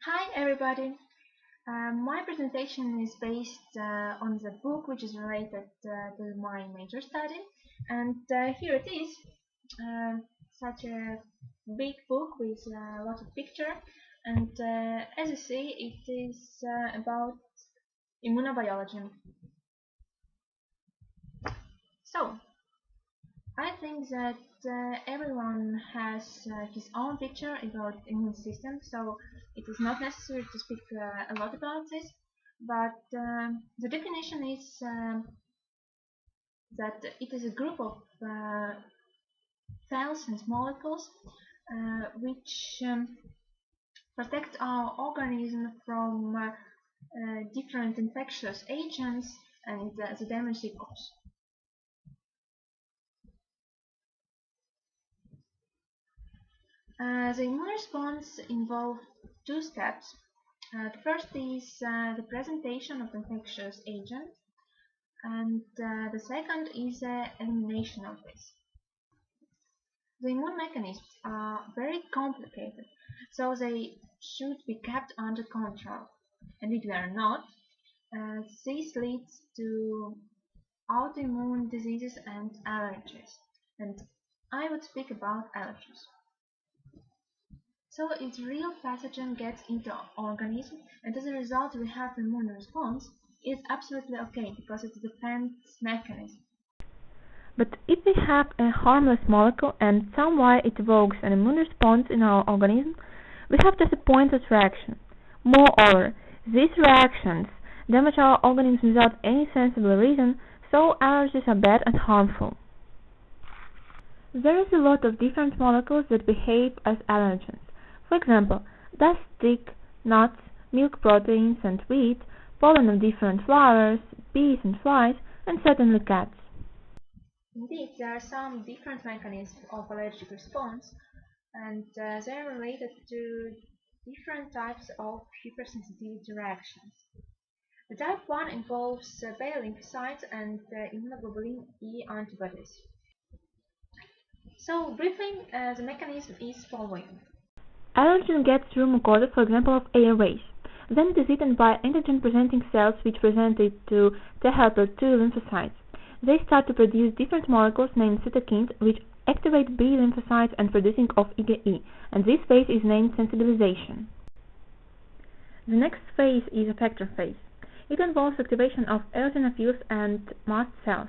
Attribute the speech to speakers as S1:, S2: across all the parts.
S1: Hi everybody. My presentation is based on the book which is related to my major study, and here it is. Uh, Such a big book with a lot of picture, and as you see, it is about immunobiology. So I think that everyone has his own picture about immune system, so it is not necessary to speak a lot about this. But the definition is that it is a group of cells and molecules which protect our organism from different infectious agents and the damage they cause. The immune response involves two steps. The first is the presentation of infectious agent, and the second is the elimination of this. The immune mechanisms are very complicated, so they should be kept under control. And if they are not, this leads to autoimmune diseases and allergies. And I would speak about allergies. So if real pathogen gets into our organism and as a result we have immune response, it's absolutely okay because it's a defense mechanism.
S2: But if we have a harmless molecule and some way it evokes an immune response in our organism, we have just a pointless reaction. Moreover, these reactions damage our organism without any sensible reason, so allergies are bad and harmful. There is a lot of different molecules that behave as allergens. For example, dust stick, nuts, milk proteins and wheat, pollen of different flowers, bees and flies, and certainly cats.
S1: Indeed, there are some different mechanisms of allergic response, and they are related to different types of hypersensitivity reactions. The type 1 involves beta lymphocytes and immunoglobulin E antibodies. So briefly, the mechanism is following.
S2: Allergen gets through mucosa, for example, of airways. Then it is eaten by antigen-presenting cells which present it to T helper II lymphocytes. They start to produce different molecules named cytokines which activate B lymphocytes and producing of IgE, and this phase is named sensibilization. The next phase is effector phase. It involves activation of eosinophils and mast cells.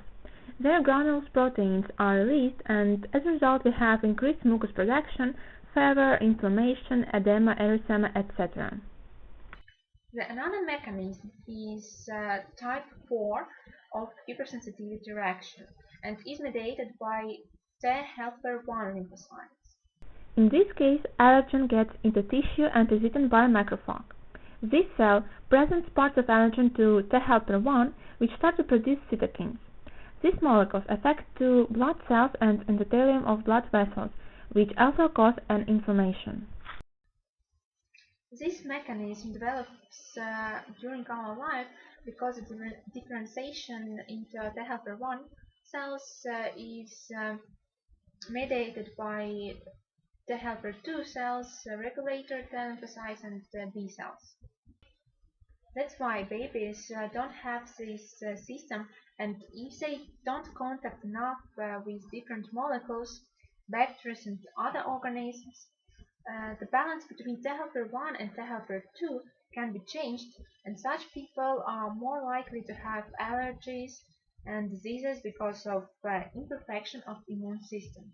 S2: Their granules proteins are released, and as a result we have increased mucus production, fever, inflammation, edema, erythema, etc.
S1: Another mechanism is type 4 of hypersensitivity reaction and is mediated by T helper I lymphocytes.
S2: In this case, allergen gets into tissue and is eaten by a macrophage. This cell presents parts of allergen to T helper I, which start to produce cytokines. These molecules affect two blood cells and endothelium of blood vessels, which also cause an inflammation.
S1: This mechanism develops during our life because the differentiation into T helper I cells is mediated by T helper II cells, regulator T lymphocytes, and B cells. That's why babies don't have this system, and if they don't contact enough with different molecules, bacteria and other organisms, the balance between T helper I and T helper II can be changed, and such people are more likely to have allergies and diseases because of imperfection of immune system.